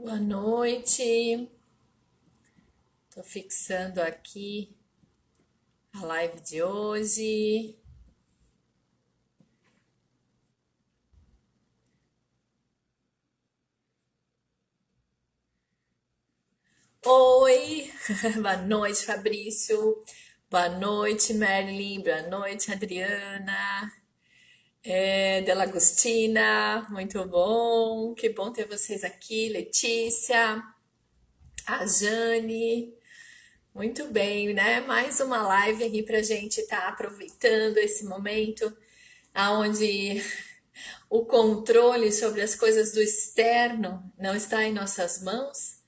Boa noite. Tô fixando aqui a live de hoje. Oi, boa noite, Fabrício. Boa noite, Marilyn. Boa noite, Adriana. Delagostina, muito bom. Que bom ter vocês aqui. Letícia, a Jane. Muito bem, né? Mais uma live aqui pra gente estar aproveitando esse momento aonde o controle sobre as coisas do externo não está em nossas mãos,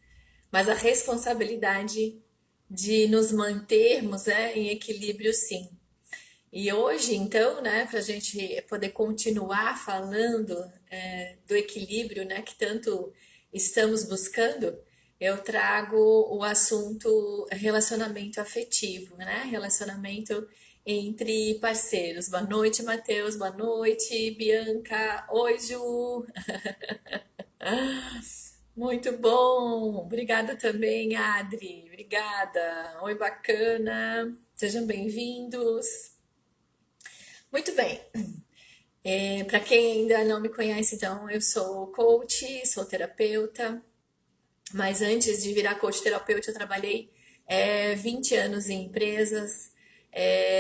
mas a responsabilidade de nos mantermos, né, em equilíbrio, sim. E hoje, então, né, para a gente poder continuar falando do equilíbrio, né, que tanto estamos buscando, eu trago o assunto relacionamento afetivo, né, relacionamento entre parceiros. Boa noite, Matheus. Boa noite, Bianca. Oi, Ju. Muito bom. Obrigada também, Adri. Obrigada. Oi, bacana. Sejam bem-vindos. Muito bem. Para quem ainda não me conhece, então, eu sou coach, sou terapeuta, mas antes de virar coach terapeuta, eu trabalhei 20 anos em empresas,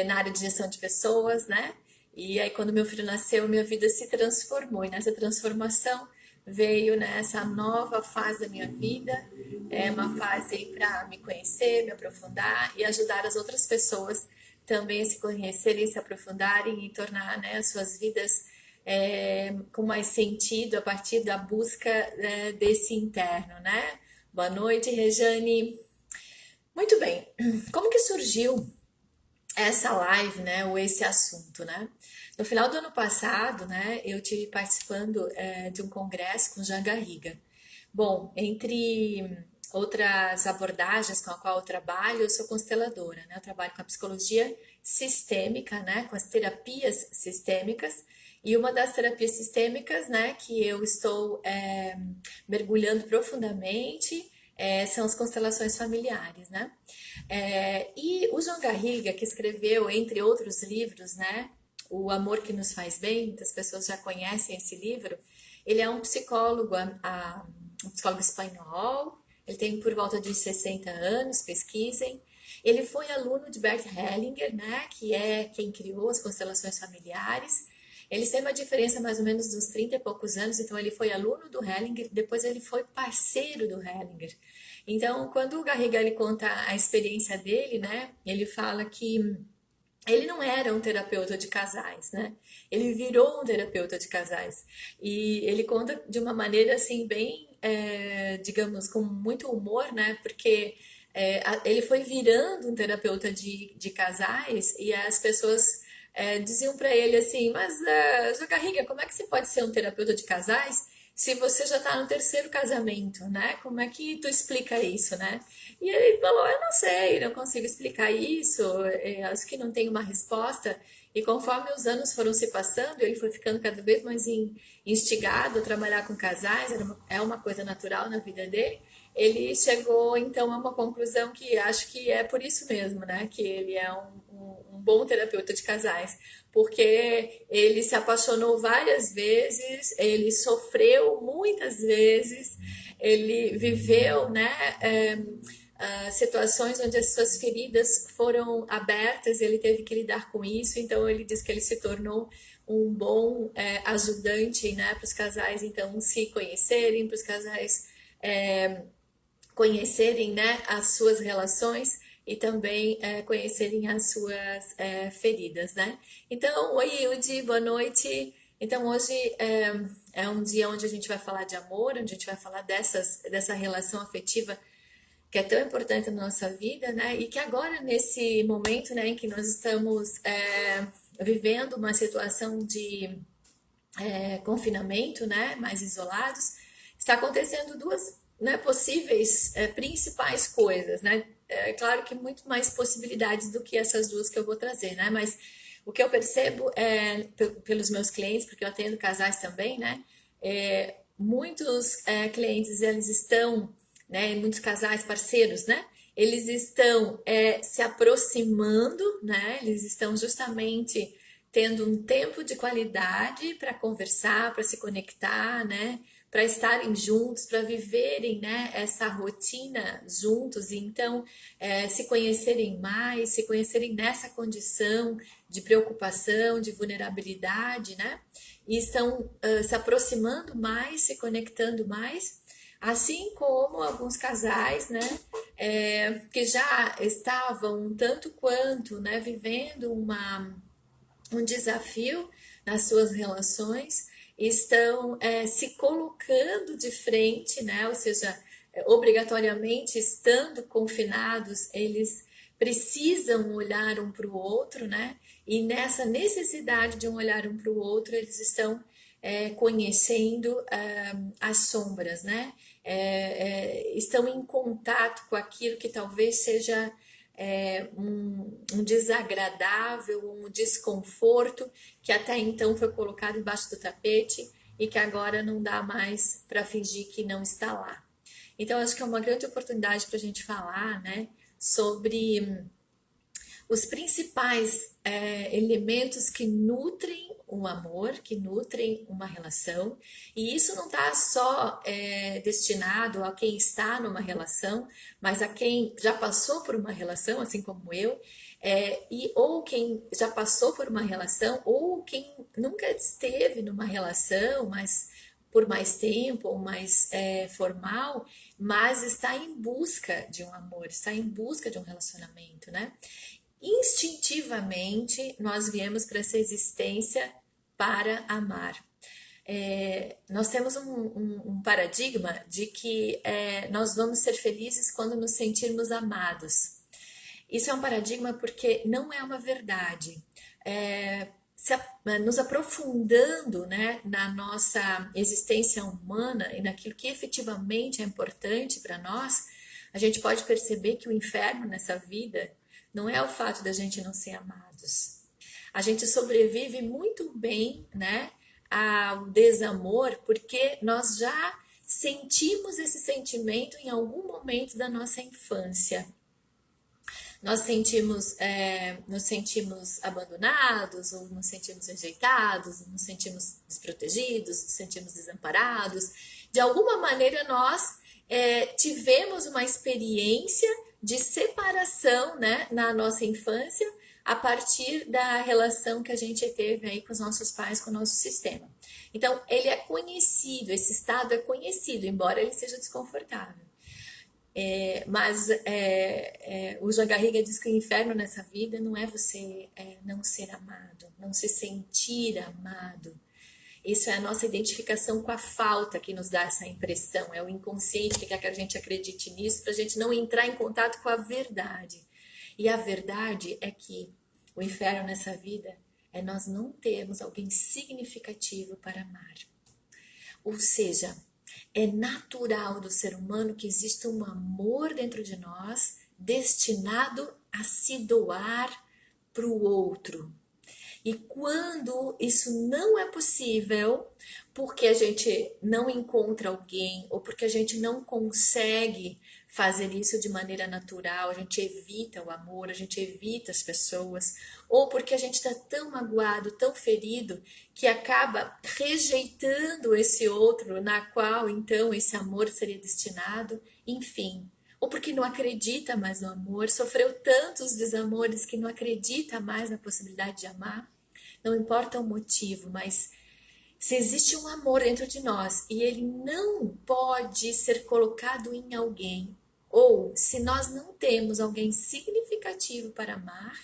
na área de gestão de pessoas, né? E aí, quando meu filho nasceu, minha vida se transformou. E nessa transformação veio nessa nova fase da minha vida, uma fase para me conhecer, me aprofundar e ajudar as outras pessoas também a se conhecerem, se aprofundarem e tornar, né, as suas vidas com mais sentido a partir da busca desse interno, né? Boa noite, Rejane. Muito bem. Como que surgiu essa live, né, ou esse assunto, né? No final do ano passado, né, eu tive participando de um congresso com Jean Garriga. Bom, entre outras abordagens com a qual eu trabalho, eu sou consteladora, né? Eu trabalho com a psicologia sistêmica, né, com as terapias sistêmicas. E uma das terapias sistêmicas, né, que eu estou mergulhando profundamente são as constelações familiares, né? E o João Garriga, que escreveu, entre outros livros, né, O Amor que Nos Faz Bem, muitas pessoas já conhecem esse livro, ele é um psicólogo, um psicólogo espanhol, ele tem por volta de 60 anos, pesquisem. Ele foi aluno de Bert Hellinger, né, que é quem criou as constelações familiares. Eles têm uma diferença mais ou menos de uns 30 e poucos anos, então ele foi aluno do Hellinger, depois ele foi parceiro do Hellinger. Então, quando o Garriga ele conta a experiência dele, né, ele fala que ele não era um terapeuta de casais, né? Ele virou um terapeuta de casais. E ele conta de uma maneira assim bem, digamos, com muito humor, né? Porque ele foi virando um terapeuta de casais e as pessoas diziam para ele assim, mas Zé Garriga, como é que você pode ser um terapeuta de casais se você já está no terceiro casamento, né? Como é que tu explica isso, né? E ele falou, eu não sei, não consigo explicar isso, acho que não tem uma resposta. E conforme os anos foram se passando, ele foi ficando cada vez mais instigado a trabalhar com casais, é uma coisa natural na vida dele. Ele chegou então a uma conclusão que acho que é por isso mesmo, né? Que ele é um bom terapeuta de casais, porque ele se apaixonou várias vezes, ele sofreu muitas vezes, ele viveu, né? Situações onde as suas feridas foram abertas, ele teve que lidar com isso, então ele diz que ele se tornou um bom ajudante, né, para os casais então se conhecerem, para os casais conhecerem, né, as suas relações e também conhecerem as suas feridas, né? Então, oi Yudi, boa noite. Então hoje é um dia onde a gente vai falar de amor, onde a gente vai falar dessa relação afetiva que é tão importante na nossa vida, né? E que agora, nesse momento, né, em que nós estamos vivendo uma situação de confinamento, né, mais isolados, está acontecendo duas, né, possíveis, principais coisas, né? É claro que muito mais possibilidades do que essas duas que eu vou trazer, né? Mas o que eu percebo pelos meus clientes, porque eu atendo casais também, né? muitos clientes, eles estão, né, muitos casais, parceiros, né, eles estão se aproximando, né, eles estão justamente tendo um tempo de qualidade para conversar, para se conectar, né, para estarem juntos, para viverem, né, essa rotina juntos, e então se conhecerem nessa condição de preocupação, de vulnerabilidade, né, e estão se aproximando mais, se conectando mais, assim como alguns casais, né, que já estavam um tanto quanto, né, vivendo um desafio nas suas relações, estão se colocando de frente, né, ou seja, obrigatoriamente estando confinados, eles precisam olhar um para o outro, né? E nessa necessidade de um olhar um para o outro, eles estão conhecendo as sombras, né? Estão em contato com aquilo que talvez seja um desagradável, um desconforto que até então foi colocado embaixo do tapete e que agora não dá mais para fingir que não está lá. Então, acho que é uma grande oportunidade para a gente falar, né, sobre os principais elementos que nutrem um amor, que nutrem uma relação, e isso não está só destinado a quem está numa relação, mas a quem já passou por uma relação, assim como eu, ou quem já passou por uma relação, ou quem nunca esteve numa relação, mas por mais tempo ou mais formal, mas está em busca de um amor, está em busca de um relacionamento, né? Instintivamente, nós viemos para essa existência para amar. Nós temos um paradigma de que nós vamos ser felizes quando nos sentirmos amados. Isso é um paradigma porque não é uma verdade. Nos aprofundando, né, na nossa existência humana e naquilo que efetivamente é importante para nós, a gente pode perceber que o inferno nessa vida não é o fato da gente não ser amados. A gente sobrevive muito bem, né, ao desamor porque nós já sentimos esse sentimento em algum momento da nossa infância. Nos sentimos abandonados, ou nos sentimos rejeitados, nos sentimos desprotegidos, nos sentimos desamparados. De alguma maneira, nós tivemos uma experiência de separação, né, na nossa infância, a partir da relação que a gente teve aí com os nossos pais, com o nosso sistema. Então, ele é conhecido, esse estado é conhecido, embora ele seja desconfortável. O João Garriga diz que o inferno nessa vida não é você não ser amado, não se sentir amado. Isso é a nossa identificação com a falta que nos dá essa impressão. É o inconsciente que quer que a gente acredite nisso para a gente não entrar em contato com a verdade. E a verdade é que o inferno nessa vida é nós não termos alguém significativo para amar. Ou seja, é natural do ser humano que exista um amor dentro de nós destinado a se doar para o outro. E quando isso não é possível, porque a gente não encontra alguém ou porque a gente não consegue fazer isso de maneira natural, a gente evita o amor, a gente evita as pessoas, ou porque a gente está tão magoado, tão ferido, que acaba rejeitando esse outro na qual então esse amor seria destinado, enfim. Ou porque não acredita mais no amor, sofreu tantos desamores que não acredita mais na possibilidade de amar. Não importa o motivo, mas se existe um amor dentro de nós e ele não pode ser colocado em alguém, ou se nós não temos alguém significativo para amar,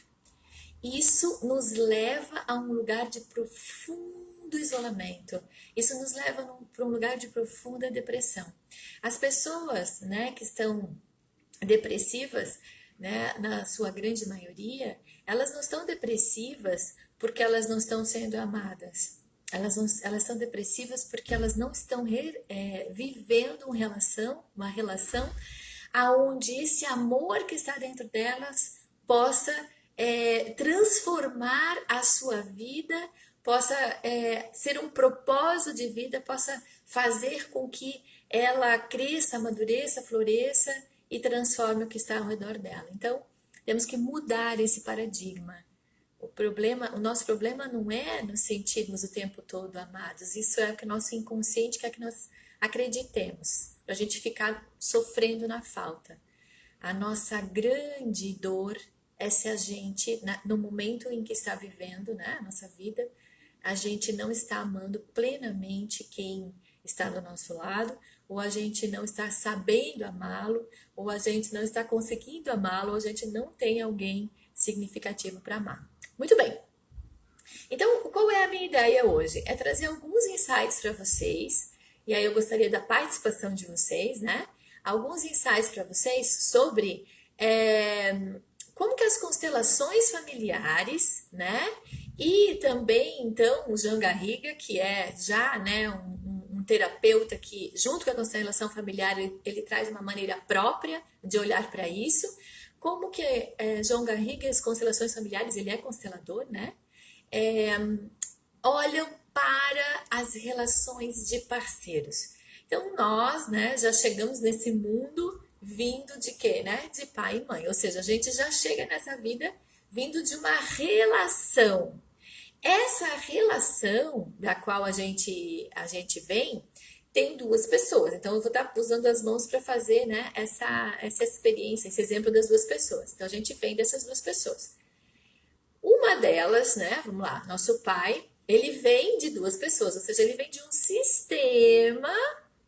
isso nos leva a um lugar de profundo isolamento. Isso nos leva para um lugar de profunda depressão. As pessoas, né, que estão depressivas, né, na sua grande maioria, elas não estão depressivas porque elas não estão sendo amadas. Elas são depressivas porque elas não estão vivendo uma relação aonde esse amor que está dentro delas possa transformar a sua vida possa ser um propósito de vida, possa fazer com que ela cresça, amadureça, floresça e transforme o que está ao redor dela. Então, temos que mudar esse paradigma. O nosso problema não é nos sentirmos o tempo todo amados. Isso é o que o nosso inconsciente quer que nós acreditemos, para a gente ficar sofrendo na falta. A nossa grande dor é se a gente, no momento em que está vivendo, né, a nossa vida, a gente não está amando plenamente quem está do nosso lado, ou a gente não está sabendo amá-lo, ou a gente não está conseguindo amá-lo, ou a gente não tem alguém significativo para amar. Muito bem. Então, qual é a minha ideia hoje? É trazer alguns insights para vocês, e aí eu gostaria da participação de vocês, né? Alguns insights para vocês sobre como que as constelações familiares, né? E também, então, o Jean Garriga, que é já, né, um terapeuta que, junto com a constelação familiar, ele traz uma maneira própria de olhar para isso. Como que João Garriga e as constelações familiares, ele é constelador, né? É, olham para as relações de parceiros. Então nós, né, já chegamos nesse mundo vindo de quê, né? De pai e mãe. Ou seja, a gente já chega nessa vida vindo de uma relação. Essa relação da qual a gente vem tem duas pessoas. Então eu vou estar usando as mãos para fazer, né, essa experiência, esse exemplo das duas pessoas. Então a gente vem dessas duas pessoas. Uma delas, né, vamos lá, nosso pai, ele vem de duas pessoas, ou seja, ele vem de um sistema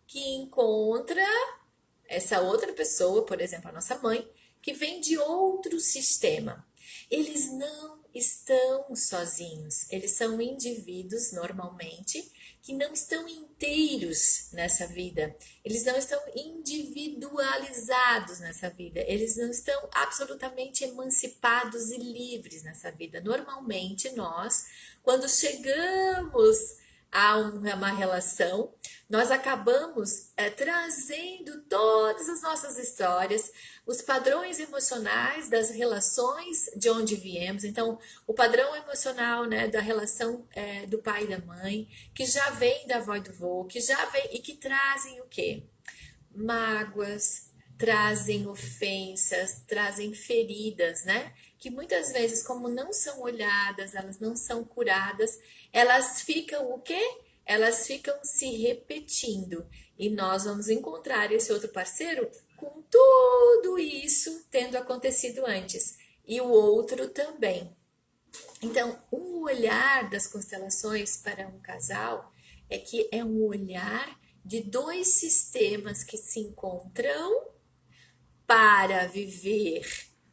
que encontra essa outra pessoa, por exemplo, a nossa mãe, que vem de outro sistema. Eles não estão sozinhos, eles são indivíduos normalmente que não estão inteiros nessa vida, eles não estão individualizados nessa vida, eles não estão absolutamente emancipados e livres nessa vida. Normalmente nós, quando chegamos a uma relação, nós acabamos trazendo todas as nossas histórias, os padrões emocionais das relações de onde viemos. Então, o padrão emocional, né, da relação do pai e da mãe, que já vem da avó e do vô, que já vem e que trazem o quê? Mágoas, trazem ofensas, trazem feridas, né? Que muitas vezes, como não são olhadas, elas não são curadas, elas ficam o quê? Elas ficam se repetindo. E nós vamos encontrar esse outro parceiro com tudo isso tendo acontecido antes. E o outro também. Então, um olhar das constelações para um casal é que é um olhar de dois sistemas que se encontram para viver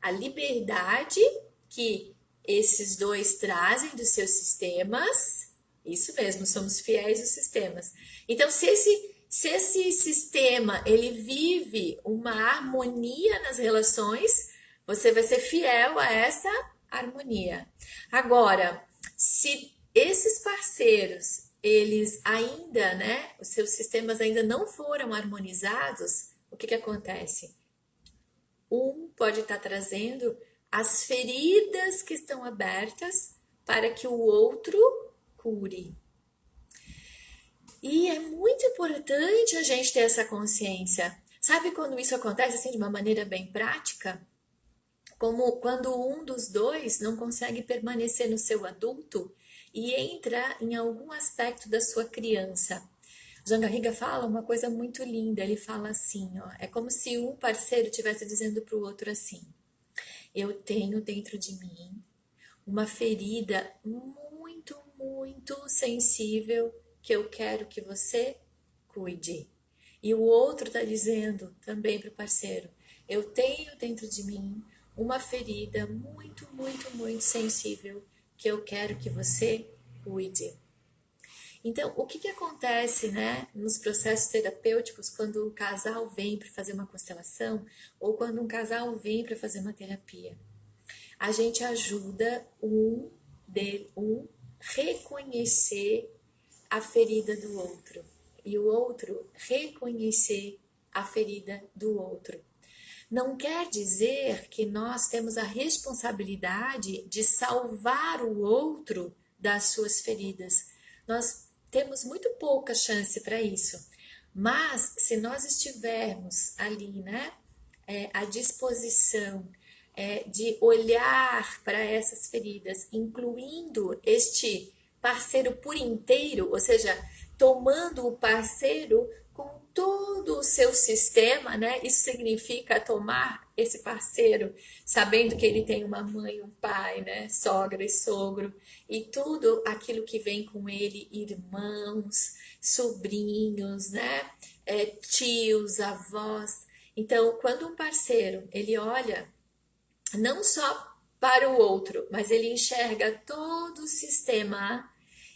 a liberdade que esses dois trazem dos seus sistemas. Isso mesmo, somos fiéis aos sistemas. Então, se esse sistema ele vive uma harmonia nas relações, você vai ser fiel a essa harmonia. Agora, se esses parceiros, eles ainda, né, os seus sistemas ainda não foram harmonizados, o que que acontece? Um pode estar trazendo as feridas que estão abertas para que o outro cure. E é muito importante a gente ter essa consciência. Sabe quando isso acontece assim de uma maneira bem prática? Como quando um dos dois não consegue permanecer no seu adulto e entra em algum aspecto da sua criança. Jean Garriga fala uma coisa muito linda, ele fala assim, ó, é como se um parceiro estivesse dizendo para o outro assim, eu tenho dentro de mim uma ferida muito, muito sensível que eu quero que você cuide. E o outro está dizendo também para o parceiro, eu tenho dentro de mim uma ferida muito, muito, muito sensível que eu quero que você cuide. Então, o que que acontece, né, nos processos terapêuticos quando o casal vem para fazer uma constelação ou quando um casal vem para fazer uma terapia? A gente ajuda um reconhecer a ferida do outro e o outro reconhecer a ferida do outro. Não quer dizer que nós temos a responsabilidade de salvar o outro das suas feridas. Nós temos muito pouca chance para isso, mas se nós estivermos ali, né, à disposição de olhar para essas feridas, incluindo este parceiro por inteiro, ou seja, tomando o parceiro com todo o seu sistema, né? Isso significa tomar esse parceiro sabendo que ele tem uma mãe, um pai, né? Sogra e sogro, e tudo aquilo que vem com ele, irmãos, sobrinhos, né? Tios, avós. Então, quando um parceiro ele olha não só para o outro, mas ele enxerga todo o sistema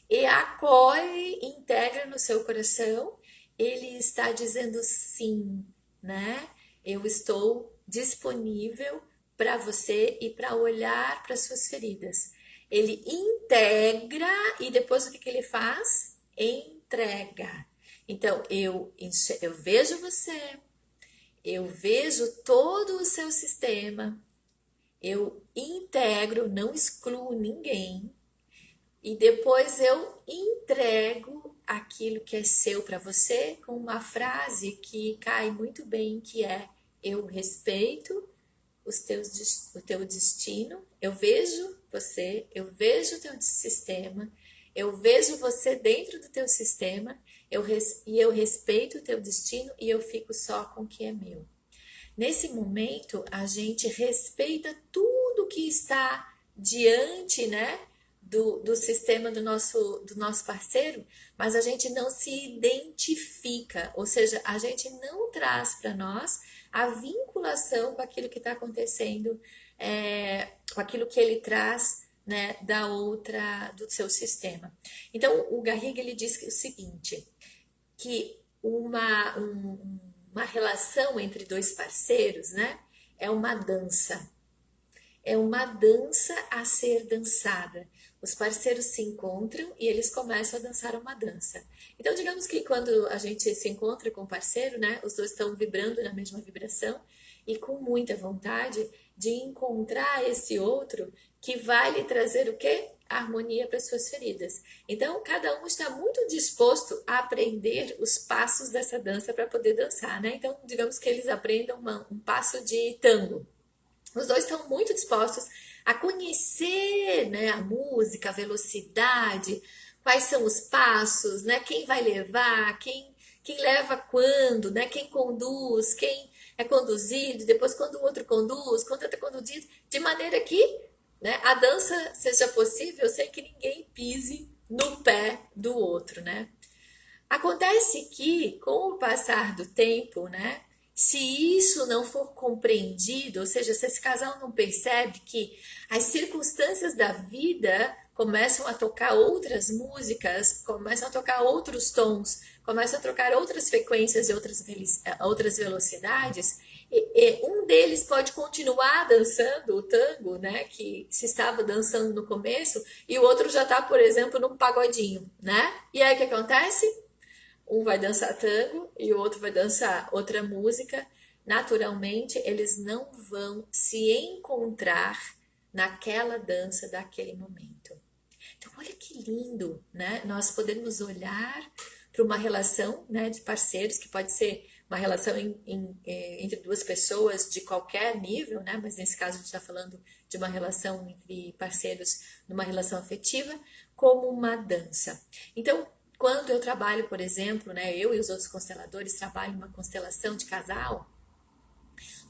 e acolhe, integra no seu coração, ele está dizendo sim, né? Eu estou disponível para você e para olhar para suas feridas. Ele integra e depois o que ele faz? Entrega. Então, eu vejo você, eu vejo todo o seu sistema, eu integro, não excluo ninguém e depois eu entrego aquilo que é seu para você com uma frase que cai muito bem, que é: eu respeito o teu destino, eu vejo você, eu vejo o teu sistema, eu vejo você dentro do teu sistema, e eu respeito o teu destino e eu fico só com o que é meu. Nesse momento, a gente respeita tudo que está diante, né, do sistema do nosso parceiro, mas a gente não se identifica, ou seja, a gente não traz para nós a vinculação com aquilo que está acontecendo, com aquilo que ele traz, né, do seu sistema. Então, o Garriga ele diz o seguinte, que uma relação entre dois parceiros, né, é uma dança. É uma dança a ser dançada. Os parceiros se encontram e eles começam a dançar uma dança. Então, digamos que quando a gente se encontra com o parceiro, né, os dois estão vibrando na mesma vibração e com muita vontade de encontrar esse outro que vai lhe trazer o quê? Harmonia para suas feridas. Então, cada um está muito disposto a aprender os passos dessa dança para poder dançar, né? Então, digamos que eles aprendam um passo de tango. Os dois estão muito dispostos a conhecer, né, a música, a velocidade, quais são os passos, né, quem vai levar, quem leva quando, né, quem conduz, quem é conduzido, depois quando o outro conduz, quando outro é conduzido, de maneira que, né, a dança seja possível sem que ninguém pise no pé do outro, né? Acontece que, com o passar do tempo, né, se isso não for compreendido, ou seja, se esse casal não percebe que as circunstâncias da vida começam a tocar outras músicas, começam a tocar outros tons, começam a tocar outras frequências e outras velocidades, e um deles pode continuar dançando o tango, né, que se estava dançando no começo, e o outro já está, por exemplo, num pagodinho, né? E aí o que acontece? Um vai dançar tango e o outro vai dançar outra música. Naturalmente, eles não vão se encontrar naquela dança daquele momento. Então, olha que lindo, né? Nós podemos olhar para uma relação, né, de parceiros, que pode ser uma relação entre duas pessoas de qualquer nível, né? Mas nesse caso a gente está falando de uma relação entre parceiros, numa relação afetiva, como uma dança. Então, quando eu trabalho, por exemplo, né, eu e os outros consteladores trabalham uma constelação de casal,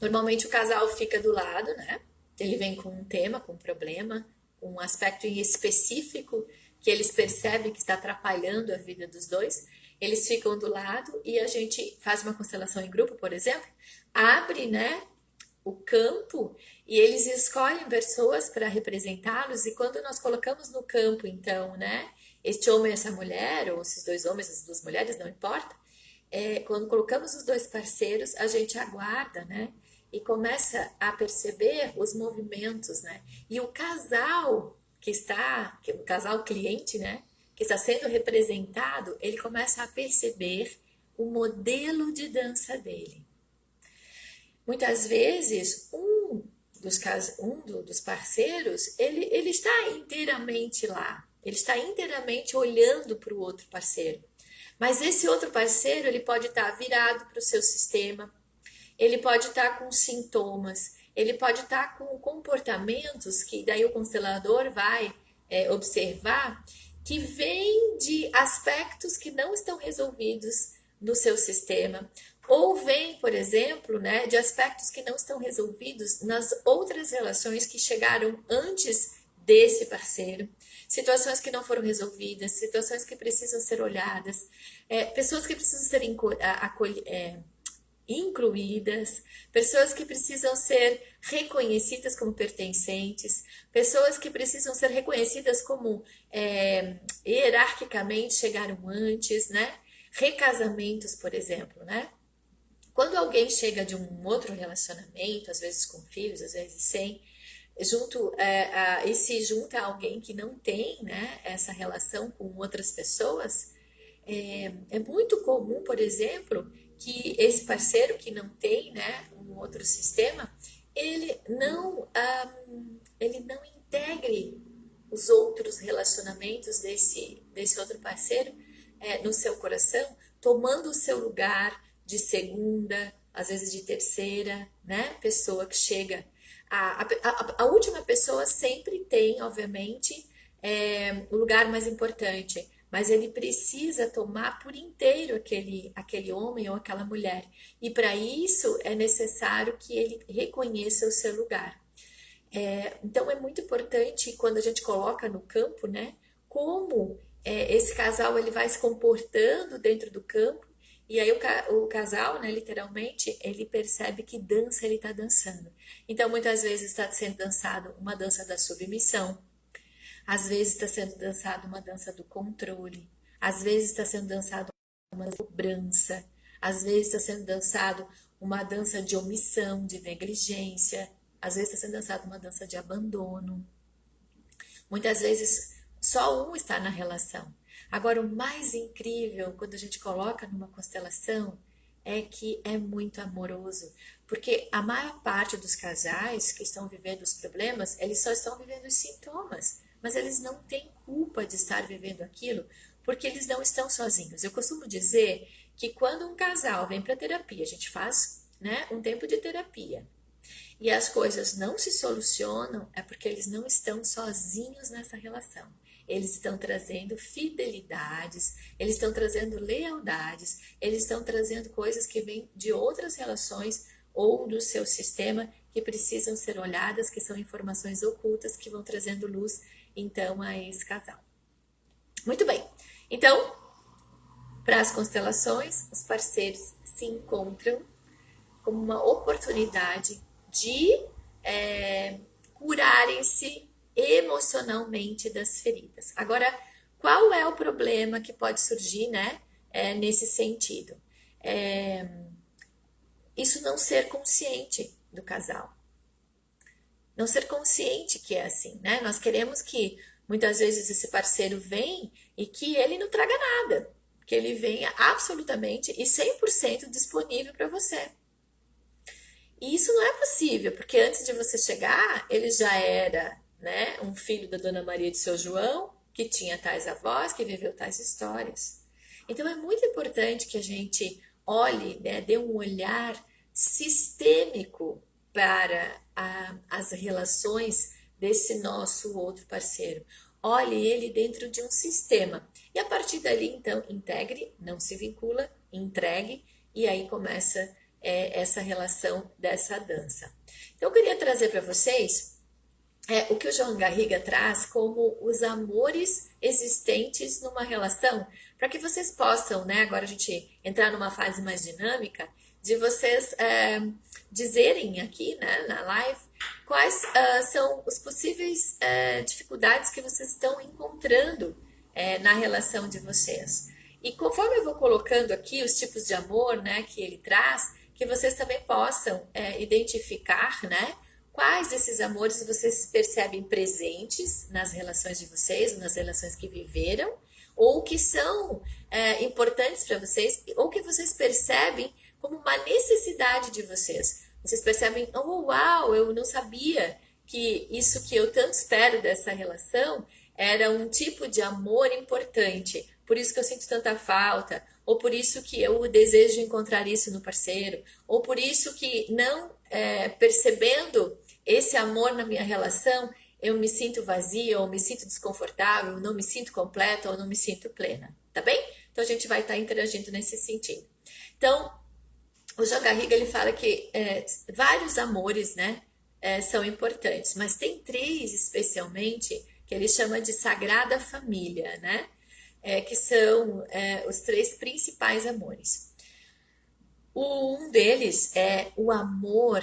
normalmente o casal fica do lado, né? Ele vem com um tema, com um problema, um aspecto em específico que eles percebem que está atrapalhando a vida dos dois. Eles ficam do lado e a gente faz uma constelação em grupo, por exemplo, abre, né, o campo e eles escolhem pessoas para representá-los. E quando nós colocamos no campo, então, né, este homem e essa mulher, ou esses dois homens, essas duas mulheres, não importa, quando colocamos os dois parceiros, a gente aguarda, né? E começa a perceber os movimentos, né? E o casal o casal cliente, né? Que está sendo representado, ele começa a perceber o modelo de dança dele. Muitas vezes, um dos parceiros, ele está inteiramente lá. Ele está inteiramente olhando para o outro parceiro. Mas esse outro parceiro, ele pode estar virado para o seu sistema, ele pode estar com sintomas, ele pode estar com comportamentos que daí o constelador vai observar, que vêm de aspectos que não estão resolvidos no seu sistema, ou vem, por exemplo, né, de aspectos que não estão resolvidos nas outras relações que chegaram antes desse parceiro, situações que não foram resolvidas, situações que precisam ser olhadas, pessoas que precisam ser incluídas, pessoas que precisam ser reconhecidas como pertencentes, pessoas que precisam ser reconhecidas como hierarquicamente chegaram antes, né? Recasamentos, por exemplo, né? Quando alguém chega de um outro relacionamento, às vezes com filhos, às vezes sem, e se junta a alguém que não tem, né, essa relação com outras pessoas, é muito comum, por exemplo, que esse parceiro que não tem, né, um outro sistema, ele não integre os outros relacionamentos desse outro parceiro no seu coração, tomando o seu lugar de segunda, às vezes de terceira, né, pessoa que chega. A última pessoa sempre tem, obviamente, o lugar mais importante, mas ele precisa tomar por inteiro aquele homem ou aquela mulher. E para isso é necessário que ele reconheça o seu lugar. Então é muito importante quando a gente coloca no campo, né, como esse casal ele vai se comportando dentro do campo, e aí o casal, né, literalmente, ele percebe que dança ele está dançando. Então muitas vezes está sendo dançado uma dança da submissão, às vezes está sendo dançado uma dança do controle, às vezes está sendo dançado uma cobrança, às vezes está sendo dançado uma dança de omissão, de negligência, às vezes está sendo dançado uma dança de abandono. Muitas vezes só um está na relação. Agora, o mais incrível quando a gente coloca numa constelação é que é muito amoroso, porque a maior parte dos casais que estão vivendo os problemas, eles só estão vivendo os sintomas, mas eles não têm culpa de estar vivendo aquilo, porque eles não estão sozinhos. Eu costumo dizer que quando um casal vem para terapia, a gente faz, né, um tempo de terapia, e as coisas não se solucionam, é porque eles não estão sozinhos nessa relação. Eles estão trazendo fidelidades, eles estão trazendo lealdades, eles estão trazendo coisas que vêm de outras relações ou do seu sistema que precisam ser olhadas, que são informações ocultas que vão trazendo luz, então, a esse casal. Muito bem. Então, para as constelações, os parceiros se encontram como uma oportunidade de curarem-se emocionalmente das feridas. Agora, qual é o problema que pode surgir, né, nesse sentido? Isso não ser consciente do casal. Não ser consciente que é assim, né? Nós queremos que muitas vezes esse parceiro venha e que ele não traga nada, que ele venha absolutamente e 100% disponível para você. E isso não é possível, porque antes de você chegar, ele já era, né, um filho da Dona Maria de Seu João, que tinha tais avós, que viveu tais histórias. Então é muito importante que a gente olhe, né, dê um olhar sistêmico para as relações desse nosso outro parceiro. Olhe ele dentro de um sistema. E a partir dali, então, integre, não se vincula, entregue, e aí começa essa relação dessa dança. Então, eu queria trazer para vocês o que o João Garriga traz como os amores existentes numa relação, para que vocês possam, né, agora a gente entrar numa fase mais dinâmica, de vocês dizerem aqui, né, na live quais são os possíveis dificuldades que vocês estão encontrando na relação de vocês. E conforme eu vou colocando aqui os tipos de amor, né, que ele traz, que vocês também possam identificar, né, quais desses amores vocês percebem presentes nas relações de vocês, nas relações que viveram, ou que são importantes para vocês, ou que vocês percebem como uma necessidade de vocês. Vocês percebem, oh, uau, eu não sabia que isso que eu tanto espero dessa relação era um tipo de amor importante. Por isso que eu sinto tanta falta, ou por isso que eu desejo encontrar isso no parceiro, ou por isso que não percebendo esse amor na minha relação, eu me sinto vazia, ou me sinto desconfortável, não me sinto completa, ou não me sinto plena, tá bem? Então a gente vai estar interagindo nesse sentido. Então, o João Garriga ele fala que vários amores, né, são importantes, mas tem três especialmente que ele chama de Sagrada Família, né, que são os três principais amores. Um deles é o amor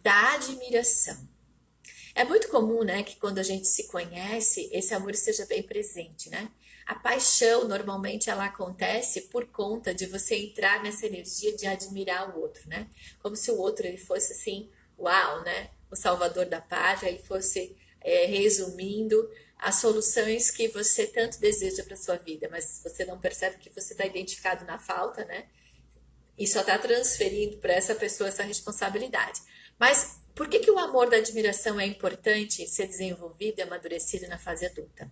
da admiração. É muito comum, né, que quando a gente se conhece, esse amor esteja bem presente, né? A paixão, normalmente, ela acontece por conta de você entrar nessa energia de admirar o outro, né? Como se o outro, ele fosse assim, uau, né? O salvador da pátria, ele fosse, resumindo, as soluções que você tanto deseja para sua vida, mas você não percebe que você está identificado na falta, né? E só está transferindo para essa pessoa essa responsabilidade. Mas por que o amor da admiração é importante ser desenvolvido e amadurecido na fase adulta?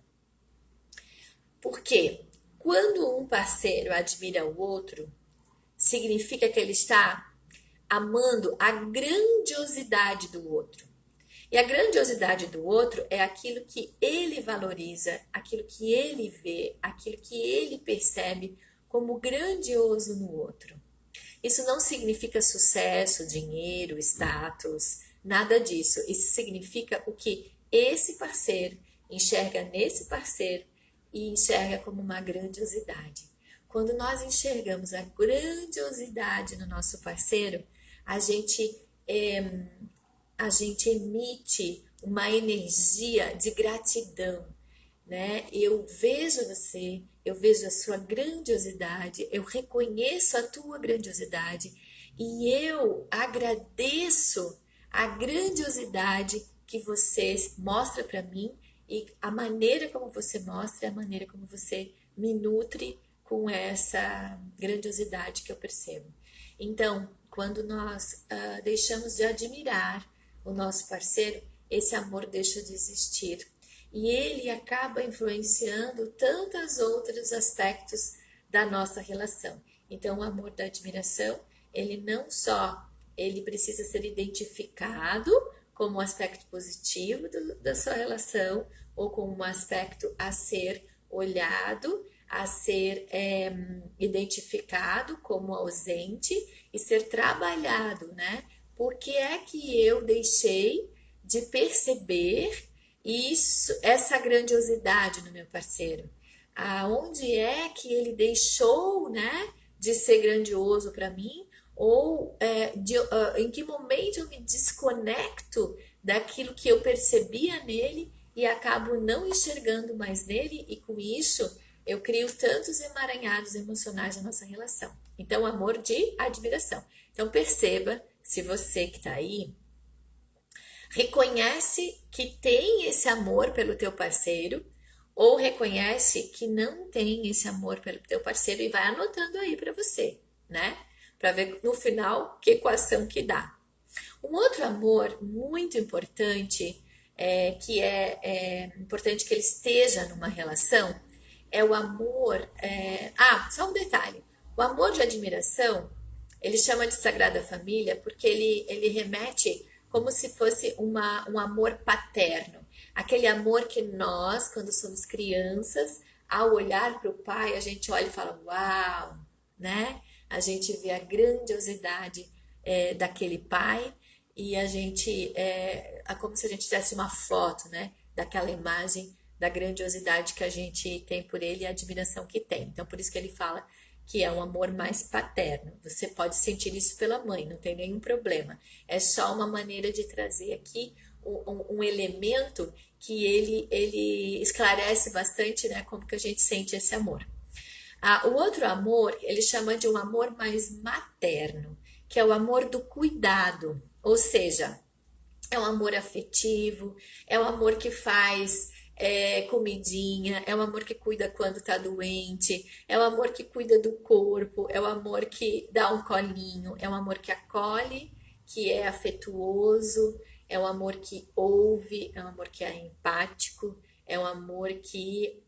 Porque quando um parceiro admira o outro, significa que ele está amando a grandiosidade do outro. E a grandiosidade do outro é aquilo que ele valoriza, aquilo que ele vê, aquilo que ele percebe como grandioso no outro. Isso não significa sucesso, dinheiro, status, nada disso. Isso significa o que esse parceiro enxerga nesse parceiro e enxerga como uma grandiosidade. Quando nós enxergamos a grandiosidade no nosso parceiro, a gente, a gente emite uma energia de gratidão, né? Eu vejo você, eu vejo a sua grandiosidade, eu reconheço a tua grandiosidade e eu agradeço a grandiosidade que você mostra para mim e a maneira como você mostra, a maneira como você me nutre com essa grandiosidade que eu percebo. Então, quando nós deixamos de admirar o nosso parceiro, esse amor deixa de existir e ele acaba influenciando tantos outros aspectos da nossa relação. Então, o amor da admiração, ele não só ele precisa ser identificado como um aspecto positivo da sua relação ou como um aspecto a ser olhado, a ser identificado como ausente e ser trabalhado, né? Por que é que eu deixei de perceber isso, essa grandiosidade no meu parceiro? Aonde é que ele deixou, né, de ser grandioso para mim? Ou em que momento eu me desconecto daquilo que eu percebia nele e acabo não enxergando mais nele, e com isso eu crio tantos emaranhados emocionais na nossa relação. Então, amor de admiração. Então, perceba se você que está aí reconhece que tem esse amor pelo teu parceiro ou reconhece que não tem esse amor pelo teu parceiro e vai anotando aí para você, né? Para ver no final que equação que dá. Um outro amor muito importante, que é importante que ele esteja numa relação, é o amor. Só um detalhe: o amor de admiração, ele chama de Sagrada Família porque ele remete como se fosse um amor paterno. Aquele amor que nós, quando somos crianças, ao olhar para o pai, a gente olha e fala, uau, né? A gente vê a grandiosidade daquele pai e a gente é como se a gente tivesse uma foto, né? Daquela imagem da grandiosidade que a gente tem por ele e a admiração que tem. Então, por isso que ele fala que é um amor mais paterno. Você pode sentir isso pela mãe, não tem nenhum problema. É só uma maneira de trazer aqui um elemento que ele esclarece bastante, né, como que a gente sente esse amor. O outro amor, ele chama de um amor mais materno, que é o amor do cuidado, ou seja, é um amor afetivo, é um amor que faz comidinha, é um amor que cuida quando tá doente, é um amor que cuida do corpo, é um amor que dá um colinho, é um amor que acolhe, que é afetuoso, é um amor que ouve, é um amor que é empático, é um amor que,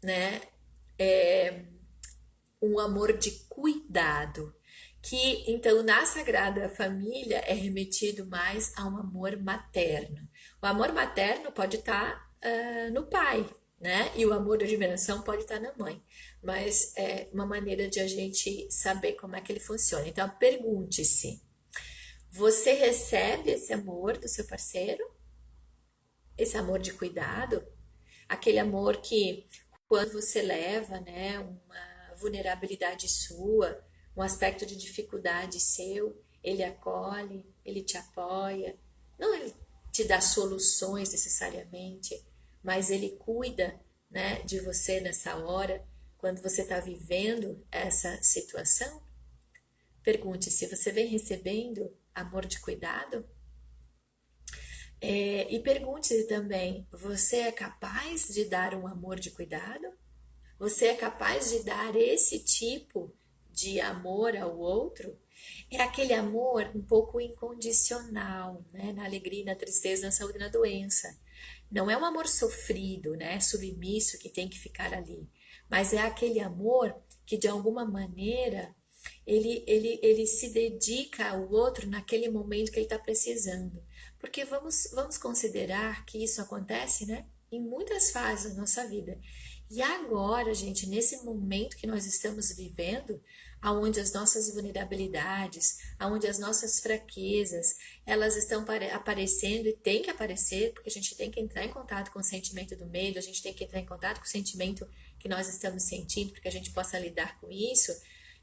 né, um amor de cuidado, que então na Sagrada Família é remetido mais a um amor materno. O amor materno pode estar no pai, né? E o amor de admiração pode estar na mãe. Mas é uma maneira de a gente saber como é que ele funciona. Então pergunte-se: você recebe esse amor do seu parceiro? Esse amor de cuidado? Aquele amor que quando você leva, né, uma vulnerabilidade sua, um aspecto de dificuldade seu, ele acolhe, ele te apoia, não ele te dá soluções necessariamente, mas ele cuida, né, de você nessa hora, quando você está vivendo essa situação. Pergunte se você vem recebendo amor de cuidado. E pergunte também: você é capaz de dar um amor de cuidado? Você é capaz de dar esse tipo de amor ao outro? É aquele amor um pouco incondicional, né? Na alegria, na tristeza, na saúde e na doença. Não é um amor sofrido, né? Submisso que tem que ficar ali. Mas é aquele amor que de alguma maneira ele se dedica ao outro naquele momento que ele está precisando. Porque vamos considerar que isso acontece, né? Em muitas fases da nossa vida. E agora, gente, nesse momento que nós estamos vivendo, aonde as nossas vulnerabilidades, aonde as nossas fraquezas, elas estão aparecendo e tem que aparecer, porque a gente tem que entrar em contato com o sentimento do medo, a gente tem que entrar em contato com o sentimento que nós estamos sentindo, para que a gente possa lidar com isso.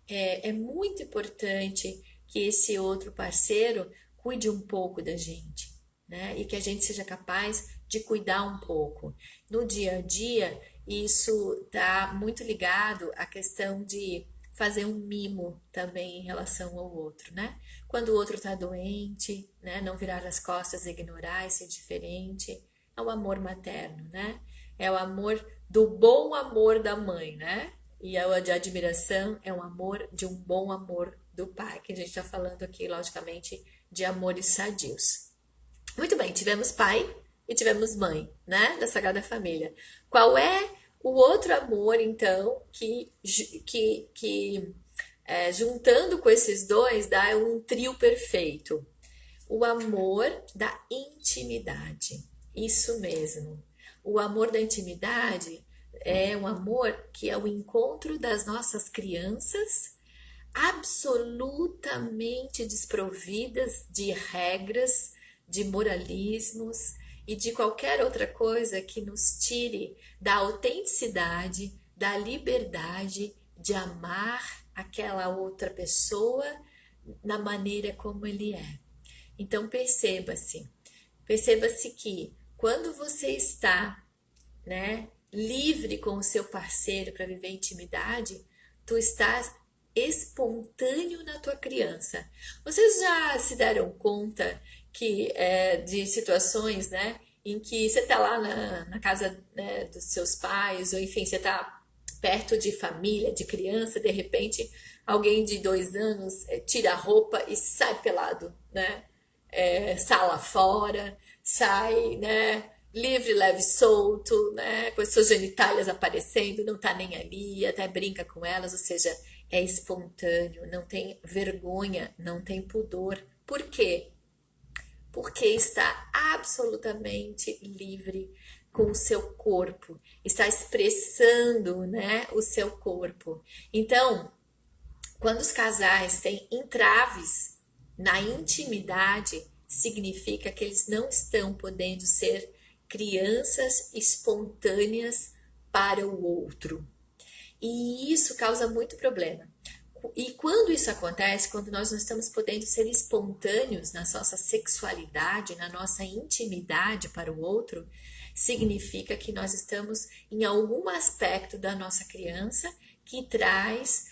É muito importante que esse outro parceiro cuide um pouco da gente, né? E que a gente seja capaz de cuidar um pouco. No dia a dia, isso está muito ligado à questão de fazer um mimo também em relação ao outro, né? Quando o outro está doente, né? Não virar as costas, ignorar e ser diferente. É o amor materno, né? É o amor do bom amor da mãe, né? E a de admiração é um amor de um bom amor do pai, que a gente está falando aqui, logicamente, de amores sadios. Muito bem, tivemos pai e tivemos mãe, né? Da Sagrada Família. Qual é o outro amor, então, que juntando com esses dois dá um trio perfeito? O amor da intimidade. Isso mesmo. O amor da intimidade é um amor que é o encontro das nossas crianças absolutamente desprovidas de regras, de moralismos e de qualquer outra coisa que nos tire da autenticidade, da liberdade de amar aquela outra pessoa na maneira como ele é. Então perceba-se que quando você está, né, livre com o seu parceiro para viver intimidade, tu estás espontâneo na tua criança. Vocês já se deram conta que de situações, né, em que você está lá na casa, né, dos seus pais, ou enfim, você está perto de família, de criança, de repente alguém de 2 anos tira a roupa e sai pelado, né? Sala fora, sai, né? Livre, leve, solto, né? Com as suas genitálias aparecendo, não tá nem ali, até brinca com elas, ou seja, é espontâneo, não tem vergonha, não tem pudor. Por quê? Porque está absolutamente livre com o seu corpo, está expressando, né, o seu corpo. Então, quando os casais têm entraves na intimidade, significa que eles não estão podendo ser crianças espontâneas para o outro. E isso causa muito problema. E quando isso acontece, quando nós não estamos podendo ser espontâneos na nossa sexualidade, na nossa intimidade para o outro, significa que nós estamos em algum aspecto da nossa criança que traz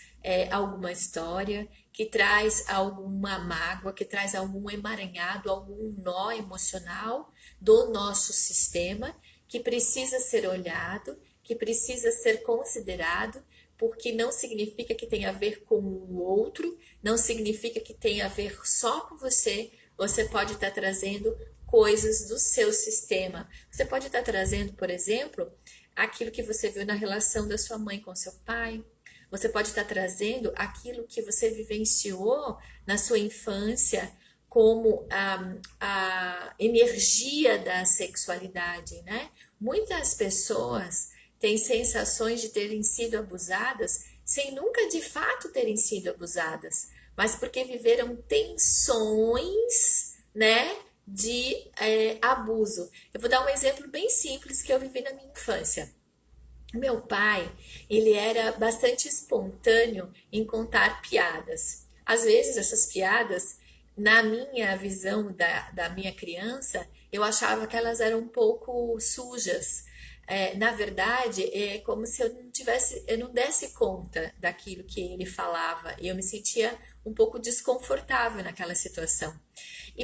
alguma história, que traz alguma mágoa, que traz algum emaranhado, algum nó emocional do nosso sistema que precisa ser olhado, que precisa ser considerado, porque não significa que tem a ver com o outro, não significa que tem a ver só com você. Você pode estar trazendo coisas do seu sistema. Você pode estar trazendo, por exemplo, aquilo que você viu na relação da sua mãe com seu pai. Você pode estar trazendo aquilo que você vivenciou na sua infância como a energia da sexualidade, né? Muitas pessoas têm sensações de terem sido abusadas sem nunca de fato terem sido abusadas, mas porque viveram tensões, né, de abuso. Eu vou dar um exemplo bem simples que eu vivi na minha infância. Meu pai, ele era bastante espontâneo em contar piadas. Às vezes, essas piadas, na minha visão da minha criança, eu achava que elas eram um pouco sujas. Na verdade, é como se eu não desse conta daquilo que ele falava. E eu me sentia um pouco desconfortável naquela situação.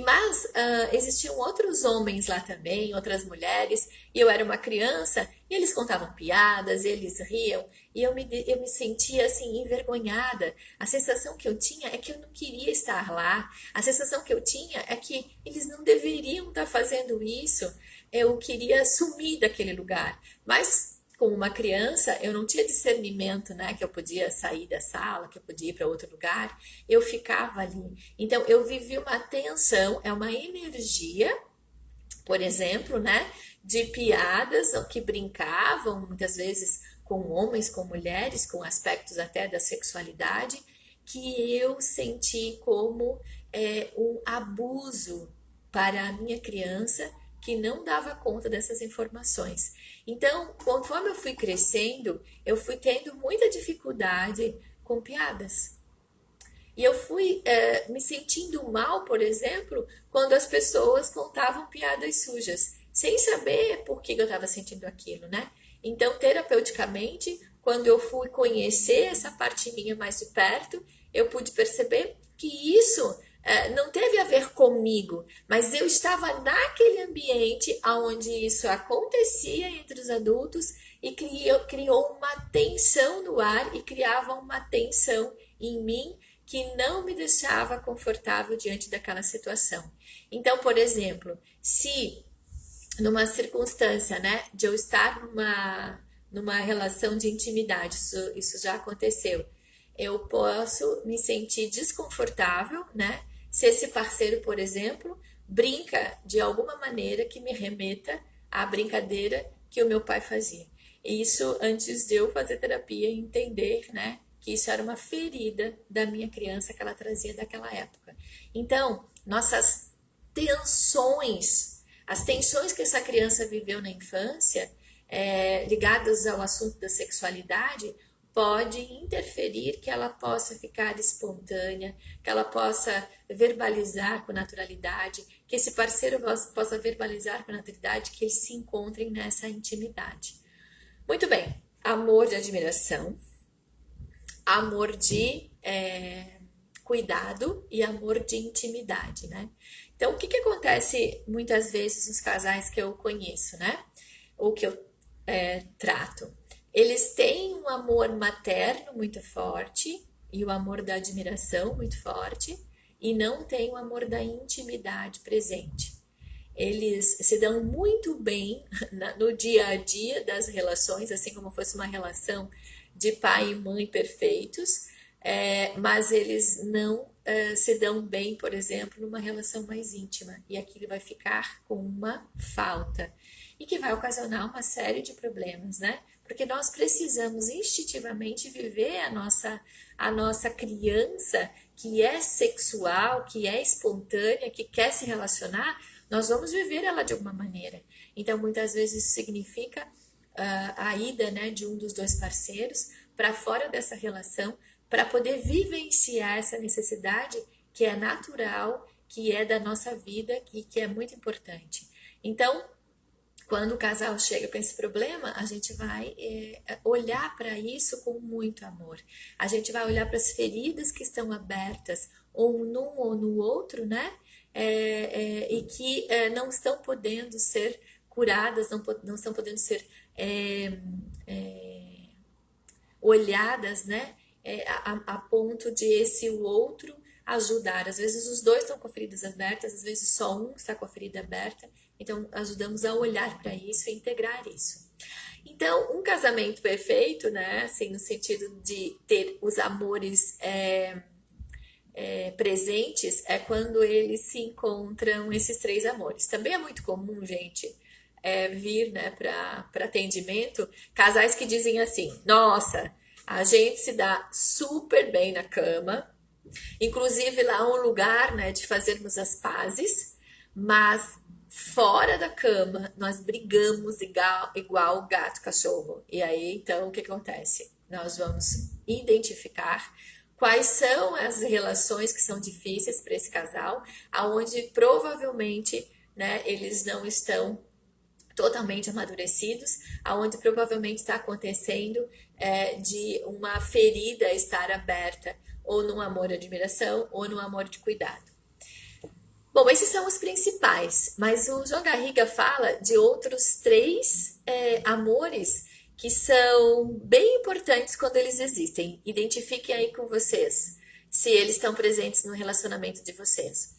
Mas existiam outros homens lá também, outras mulheres, e eu era uma criança, e eles contavam piadas, eles riam, e eu me sentia assim envergonhada. A sensação que eu tinha é que eu não queria estar lá, a sensação que eu tinha é que eles não deveriam estar fazendo isso, eu queria sumir daquele lugar. Mas como uma criança, eu não tinha discernimento, né, que eu podia sair da sala, que eu podia ir para outro lugar, eu ficava ali. Então, eu vivi uma tensão, é uma energia, por exemplo, né, de piadas que brincavam, muitas vezes com homens, com mulheres, com aspectos até da sexualidade, que eu senti como um abuso para a minha criança que não dava conta dessas informações. Então, conforme eu fui crescendo, eu fui tendo muita dificuldade com piadas. E eu fui me sentindo mal, por exemplo, quando as pessoas contavam piadas sujas, sem saber por que eu estava sentindo aquilo, né? Então, terapeuticamente, quando eu fui conhecer essa parte minha mais de perto, eu pude perceber que isso não teve a ver comigo, mas eu estava naquele ambiente onde isso acontecia entre os adultos e criou uma tensão no ar e criava uma tensão em mim que não me deixava confortável diante daquela situação. Então, por exemplo, se numa circunstância, né, de eu estar numa relação de intimidade, isso já aconteceu, eu posso me sentir desconfortável, né, se esse parceiro, por exemplo, brinca de alguma maneira que me remeta à brincadeira que o meu pai fazia. Isso antes de eu fazer terapia e entender, né, que isso era uma ferida da minha criança que ela trazia daquela época. Então, nossas tensões, as tensões que essa criança viveu na infância, ligadas ao assunto da sexualidade, pode interferir que ela possa ficar espontânea, que ela possa verbalizar com naturalidade, que esse parceiro possa verbalizar com naturalidade, que eles se encontrem nessa intimidade. Muito bem, amor de admiração, amor de cuidado e amor de intimidade, né? Então, o que que acontece muitas vezes nos casais que eu conheço, né? Ou que eu trato? Eles têm um amor materno muito forte e o amor da admiração muito forte e não têm o amor da intimidade presente. Eles se dão muito bem no dia a dia das relações, assim como fosse uma relação de pai e mãe perfeitos, mas eles não se dão bem, por exemplo, numa relação mais íntima, e aquilo vai ficar com uma falta, e que vai ocasionar uma série de problemas, né? Porque nós precisamos instintivamente viver a nossa criança que é sexual, que é espontânea, que quer se relacionar, nós vamos viver ela de alguma maneira. Então, muitas vezes isso significa a ida, né, de um dos dois parceiros para fora dessa relação, para poder vivenciar essa necessidade que é natural, que é da nossa vida e que é muito importante. Então, quando o casal chega com esse problema, a gente vai olhar para isso com muito amor. A gente vai olhar para as feridas que estão abertas, ou num ou no outro, né? E que não estão podendo ser curadas, não estão podendo ser olhadas, né? A ponto de esse o outro ajudar. Às vezes os dois estão com feridas abertas, às vezes só um está com a ferida aberta. Então, ajudamos a olhar para isso e integrar isso. Então, um casamento perfeito, né? Assim, no sentido de ter os amores presentes, é quando eles se encontram, esses três amores. Também é muito comum, gente, vir, né, para atendimento, casais que dizem assim: nossa, a gente se dá super bem na cama, inclusive lá é um lugar, né, de fazermos as pazes, mas fora da cama nós brigamos igual gato e cachorro. E aí, então, o que acontece? Nós vamos identificar quais são as relações que são difíceis para esse casal, aonde provavelmente, né, eles não estão totalmente amadurecidos, aonde provavelmente está acontecendo de uma ferida estar aberta, ou num amor de admiração, ou num amor de cuidado. Bom, esses são os principais, mas o João Garriga fala de outros três amores que são bem importantes quando eles existem. Identifiquem aí com vocês se eles estão presentes no relacionamento de vocês.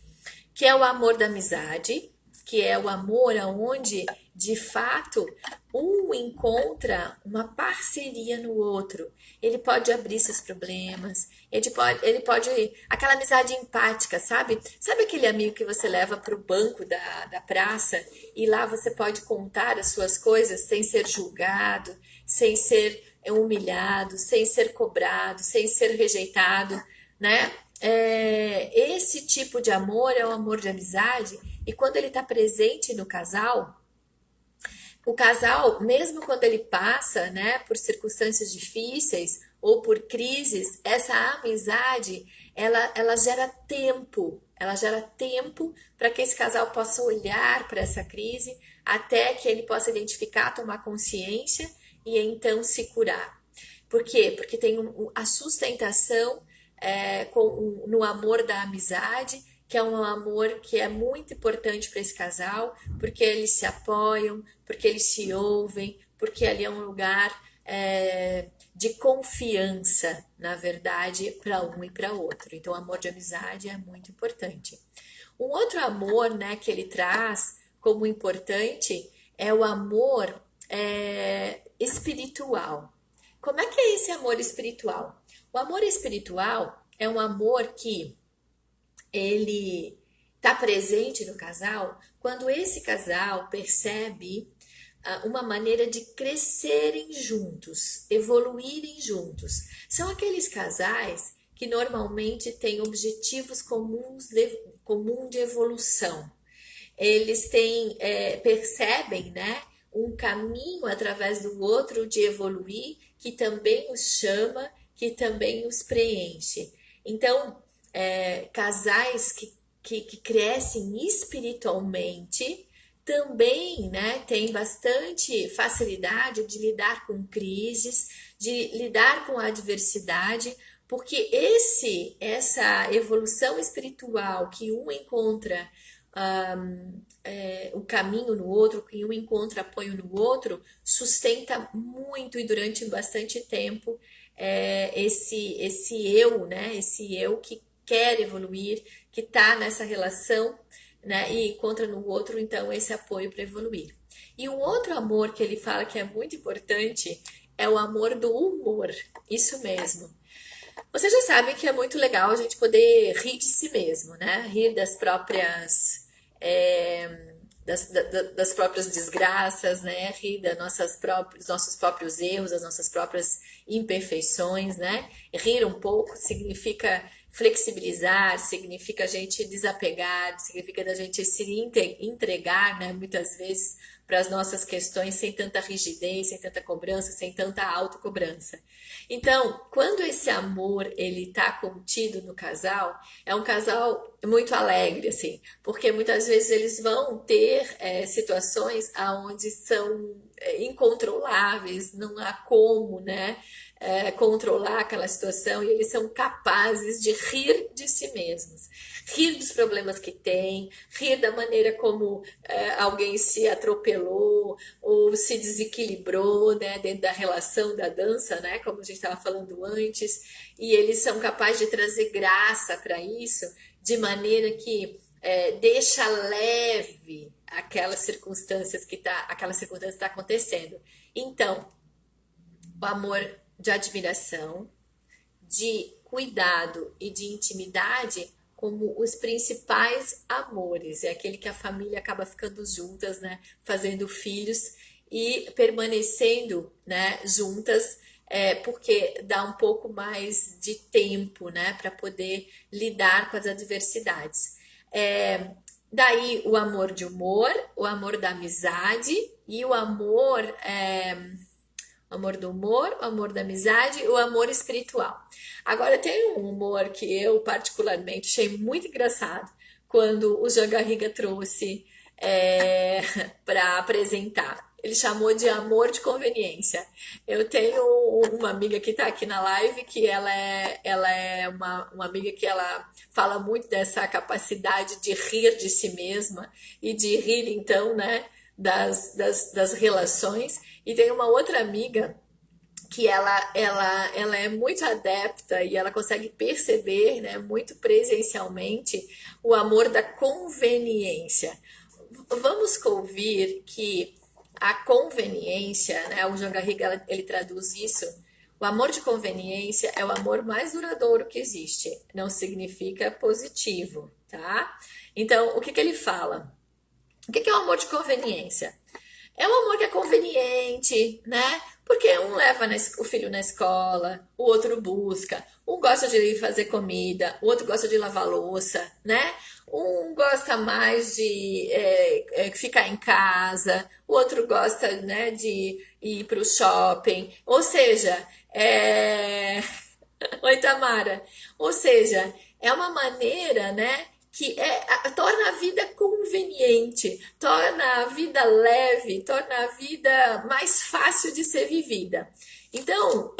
Que é o amor da amizade, que é o amor aonde, de fato, um encontra uma parceria no outro. Ele pode abrir seus problemas, ele pode aquela amizade empática, sabe? Sabe aquele amigo que você leva para o banco da praça e lá você pode contar as suas coisas sem ser julgado, sem ser humilhado, sem ser cobrado, sem ser rejeitado, né? Esse tipo de amor é o amor de amizade, e quando ele está presente no casal, o casal, mesmo quando ele passa, né, por circunstâncias difíceis ou por crises, essa amizade, ela gera tempo para que esse casal possa olhar para essa crise, até que ele possa identificar, tomar consciência e então se curar. Por quê? Porque tem a sustentação no amor da amizade, que é um amor que é muito importante para esse casal, porque eles se apoiam, porque eles se ouvem, porque ali é um lugar de confiança, na verdade, para um e para outro. Então, o amor de amizade é muito importante. Um outro amor, né, que ele traz como importante é o amor espiritual. Como é que é esse amor espiritual? O amor espiritual é um amor que ele está presente no casal quando esse casal percebe uma maneira de crescerem juntos, evoluírem juntos. São aqueles casais que normalmente têm objetivos comuns comum de evolução. Eles percebem, né, um caminho através do outro de evoluir, que também os chama, que também os preenche. Então, casais que crescem espiritualmente também, né, têm bastante facilidade de lidar com crises, de lidar com a adversidade, porque essa evolução espiritual que um encontra o caminho no outro, que um encontra apoio no outro, sustenta muito e durante bastante tempo esse eu, né? Esse eu que quer evoluir, que está nessa relação, né? E encontra no outro, então, esse apoio para evoluir. E um outro amor que ele fala que é muito importante é o amor do humor. Isso mesmo. Você já sabe que é muito legal a gente poder rir de si mesmo, né? Rir das próprias das próprias desgraças, né? Rir dos nossos próprios erros, das nossas próprias imperfeições, né? Rir um pouco significa flexibilizar, significa a gente desapegar, significa a gente se entregar, né? Muitas vezes para as nossas questões sem tanta rigidez, sem tanta cobrança, sem tanta autocobrança. Então, quando esse amor ele tá contido no casal, é um casal muito alegre, assim, porque muitas vezes eles vão ter situações aonde incontroláveis, não há como, né, controlar aquela situação e eles são capazes de rir de si mesmos, rir dos problemas que têm, rir da maneira como alguém se atropelou ou se desequilibrou, né, dentro da relação da dança, né, como a gente estava falando antes, e eles são capazes de trazer graça para isso, de maneira que deixa leve aquela circunstância está acontecendo. Então, o amor de admiração, de cuidado e de intimidade como os principais amores. É aquele que a família acaba ficando juntas, né? Fazendo filhos e permanecendo, né, juntas, porque dá um pouco mais de tempo, né, para poder lidar com as adversidades. É, daí o amor de humor, o amor da amizade e o amor do humor, o amor da amizade e o amor espiritual. Agora tem um humor que eu particularmente achei muito engraçado quando o João Garriga trouxe para apresentar. Ele chamou de amor de conveniência. Eu tenho uma amiga que está aqui na live que ela é uma amiga que ela fala muito dessa capacidade de rir de si mesma e de rir então, né, das relações. E tem uma outra amiga que ela é muito adepta e ela consegue perceber, né, muito presencialmente o amor da conveniência. Vamos convir que a conveniência, né, o João Garriga ele traduz isso, o amor de conveniência é o amor mais duradouro que existe, não significa positivo, tá? Então, o que que ele fala? O que que é o amor de conveniência? É um amor que é conveniente, né? Porque um leva o filho na escola, o outro busca, um gosta de ir fazer comida, o outro gosta de lavar louça, né? Um gosta mais de ficar em casa, o outro gosta, né, de ir para o shopping. Ou seja, oi, Tamara. Ou seja, é uma maneira, né, que torna a vida conveniente, torna a vida leve, torna a vida mais fácil de ser vivida. Então,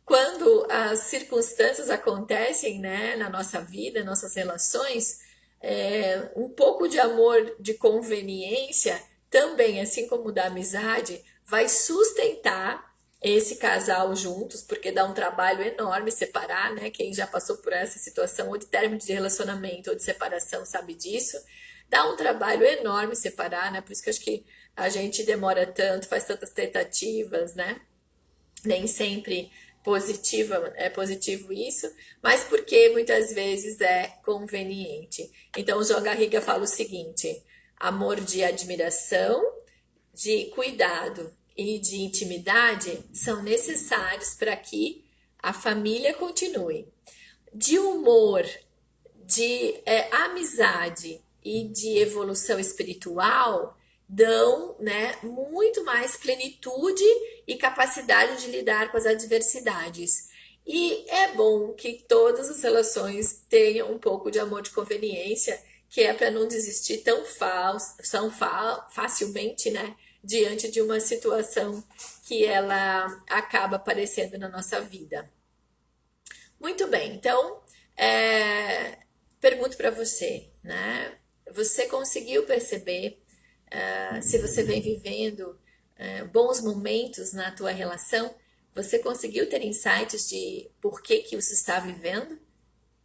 quando as circunstâncias acontecem, né, na nossa vida, nossas relações, um pouco de amor de conveniência também, assim como o da amizade, vai sustentar esse casal juntos, porque dá um trabalho enorme separar, né? Quem já passou por essa situação, ou de término de relacionamento, ou de separação, sabe disso. Dá um trabalho enorme separar, né? Por isso que eu acho que a gente demora tanto, faz tantas tentativas, né? Nem sempre é positivo isso, mas porque muitas vezes é conveniente. Então, o João Garriga fala o seguinte: amor de admiração, de cuidado e de intimidade são necessários para que a família continue. De humor, de amizade e de evolução espiritual dão, né, muito mais plenitude e capacidade de lidar com as adversidades. E é bom que todas as relações tenham um pouco de amor de conveniência, que é para não desistir facilmente, né, diante de uma situação que ela acaba aparecendo na nossa vida. Muito bem, então, pergunto para você, né? Você conseguiu perceber se você vem vivendo bons momentos na tua relação? Você conseguiu ter insights de por que que você está vivendo?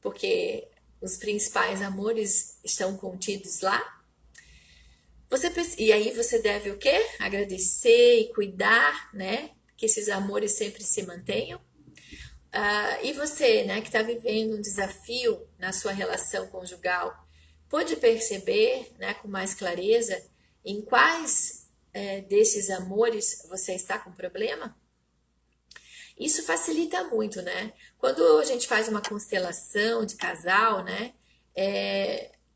Porque os principais amores estão contidos lá? E aí você deve o quê? Agradecer e cuidar, né? Que esses amores sempre se mantenham. E você, né, que está vivendo um desafio na sua relação conjugal, pode perceber, né, com mais clareza em quais desses amores você está com problema? Isso facilita muito, né? Quando a gente faz uma constelação de casal, né,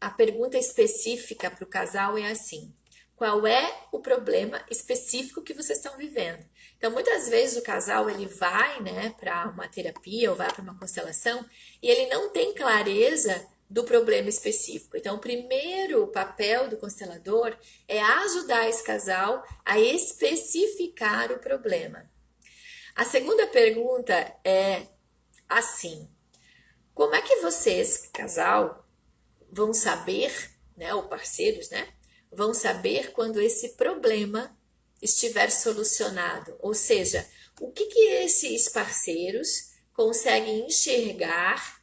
a pergunta específica para o casal é assim: qual é o problema específico que vocês estão vivendo? Então, muitas vezes o casal ele vai, né, para uma terapia ou vai para uma constelação e ele não tem clareza do problema específico. Então, o primeiro papel do constelador é ajudar esse casal a especificar o problema. A segunda pergunta é assim: como é que vocês, casal, vão saber, né, ou parceiros, né, vão saber quando esse problema estiver solucionado? Ou seja, o que que esses parceiros conseguem enxergar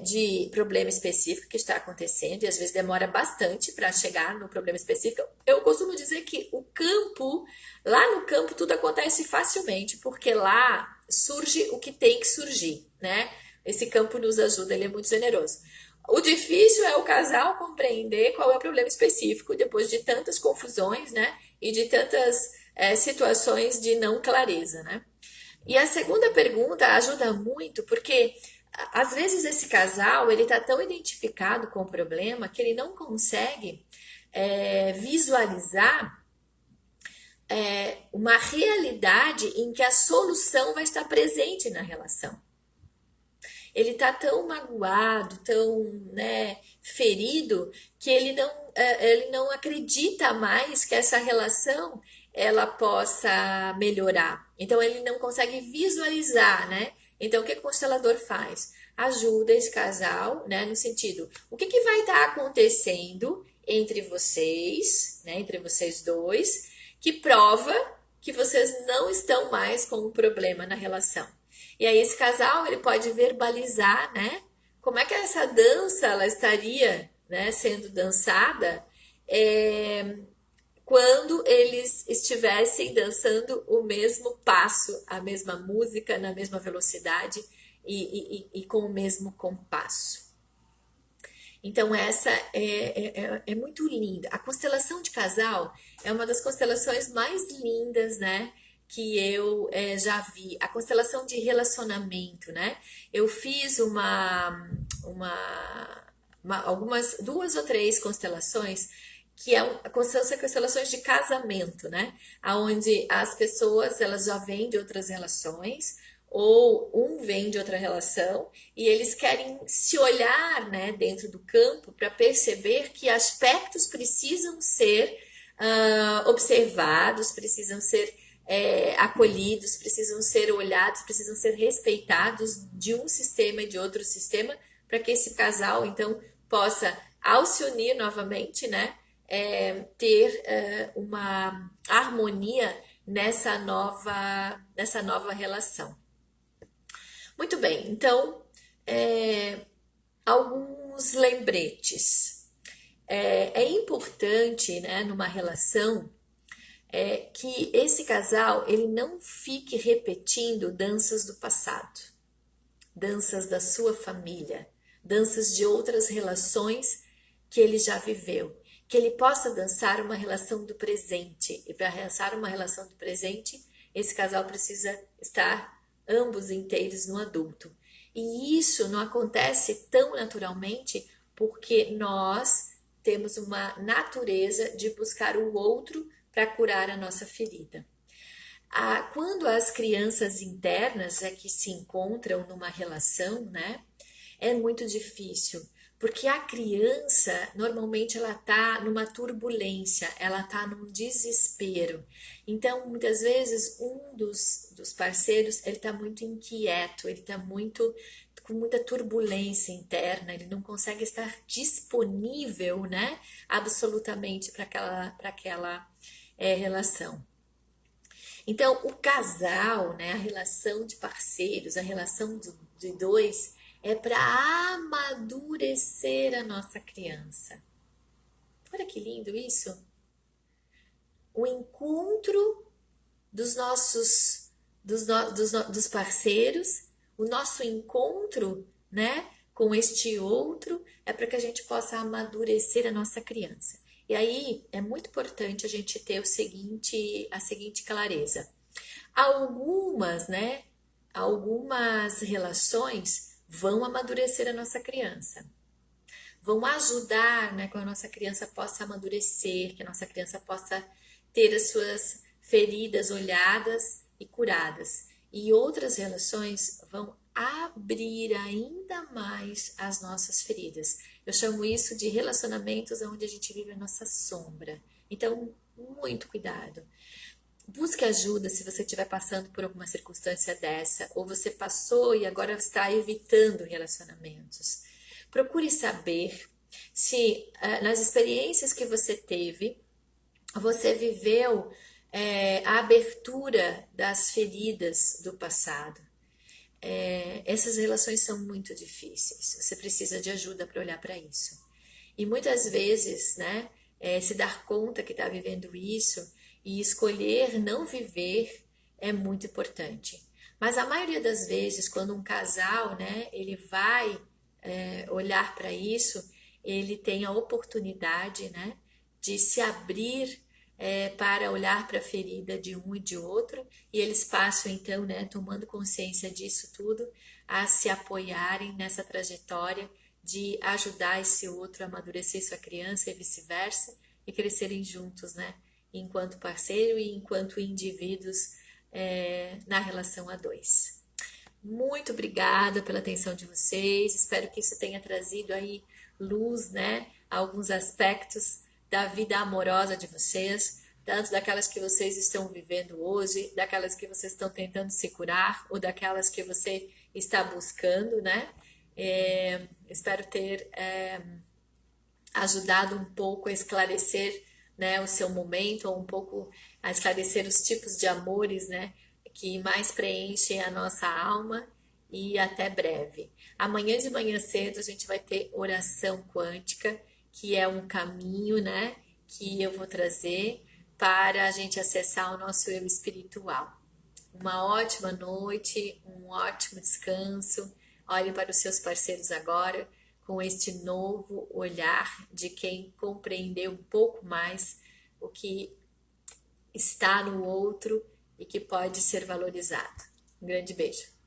de problema específico que está acontecendo, e às vezes demora bastante para chegar no problema específico. Eu costumo dizer que o campo, lá no campo, tudo acontece facilmente, porque lá surge o que tem que surgir, né? Esse campo nos ajuda, ele é muito generoso. O difícil é o casal compreender qual é o problema específico depois de tantas confusões, né? E de tantas situações de não clareza, né? E a segunda pergunta ajuda muito porque às vezes esse casal ele está tão identificado com o problema que ele não consegue visualizar uma realidade em que a solução vai estar presente na relação. Ele está tão magoado, tão, né, ferido, que ele não acredita mais que essa relação ela possa melhorar. Então ele não consegue visualizar, né? Então o que o constelador faz? Ajuda esse casal, né? No sentido, o que vai estar acontecendo entre vocês, né? Entre vocês dois, que prova que vocês não estão mais com um problema na relação. E aí esse casal ele pode verbalizar, né? Como é que essa dança ela estaria, né, sendo dançada quando eles estivessem dançando o mesmo passo, a mesma música, na mesma velocidade e com o mesmo compasso. Então, essa é muito linda. A constelação de casal é uma das constelações mais lindas, né? Que eu já vi. A constelação de relacionamento, né? Eu fiz algumas, duas ou três constelações que são constelações de casamento, né? Onde as pessoas elas já vêm de outras relações ou um vem de outra relação e eles querem se olhar, né, dentro do campo para perceber que aspectos precisam ser observados, precisam ser acolhidos, precisam ser olhados, precisam ser respeitados de um sistema e de outro sistema para que esse casal então possa, ao se unir novamente, né, ter uma harmonia nessa nova relação. Muito bem, então, alguns lembretes. É importante, né, numa relação, que esse casal ele não fique repetindo danças do passado, danças da sua família, danças de outras relações que ele já viveu. Que ele possa dançar uma relação do presente. E para dançar uma relação do presente, esse casal precisa estar ambos inteiros no adulto. E isso não acontece tão naturalmente porque nós temos uma natureza de buscar o outro para curar a nossa ferida. Quando as crianças internas é que se encontram numa relação, né, é muito difícil, porque a criança normalmente ela tá numa turbulência, ela tá num desespero. Então, muitas vezes um dos parceiros ele tá muito inquieto, ele tá muito com muita turbulência interna, ele não consegue estar disponível, né, absolutamente para aquela relação. Então, o casal, né, a relação de parceiros, a relação de dois, é para amadurecer a nossa criança. Olha que lindo isso! O encontro dos nossos, dos parceiros, o nosso encontro, né, com este outro, é para que a gente possa amadurecer a nossa criança. E aí é muito importante a gente ter a seguinte clareza. Algumas relações vão amadurecer a nossa criança. Vão ajudar, né, que a nossa criança possa amadurecer, que a nossa criança possa ter as suas feridas olhadas e curadas. E outras relações vão abrir ainda mais as nossas feridas. Eu chamo isso de relacionamentos onde a gente vive a nossa sombra. Então, muito cuidado. Busque ajuda se você estiver passando por alguma circunstância dessa, ou você passou e agora está evitando relacionamentos. Procure saber se nas experiências que você teve, você viveu a abertura das feridas do passado. Essas relações são muito difíceis. Você precisa de ajuda para olhar para isso. E muitas vezes, né, se dar conta que está vivendo isso e escolher não viver é muito importante. Mas a maioria das vezes, quando um casal, né, ele vai olhar para isso, ele tem a oportunidade, né, de se abrir para olhar para a ferida de um e de outro, e eles passam então, né, tomando consciência disso tudo, a se apoiarem nessa trajetória de ajudar esse outro a amadurecer sua criança e vice-versa, e crescerem juntos, né, enquanto parceiro e enquanto indivíduos na relação a dois. Muito obrigada pela atenção de vocês. Espero que isso tenha trazido aí luz, né, a alguns aspectos da vida amorosa de vocês, tanto daquelas que vocês estão vivendo hoje, daquelas que vocês estão tentando se curar, ou daquelas que você está buscando, né? Espero ter ajudado um pouco a esclarecer, né, o seu momento, ou um pouco a esclarecer os tipos de amores, né, que mais preenchem a nossa alma. E até breve. Amanhã de manhã cedo a gente vai ter oração quântica, que é um caminho, né, que eu vou trazer para a gente acessar o nosso eu espiritual. Uma ótima noite, um ótimo descanso. Olhe para os seus parceiros agora com este novo olhar de quem compreendeu um pouco mais o que está no outro e que pode ser valorizado. Um grande beijo.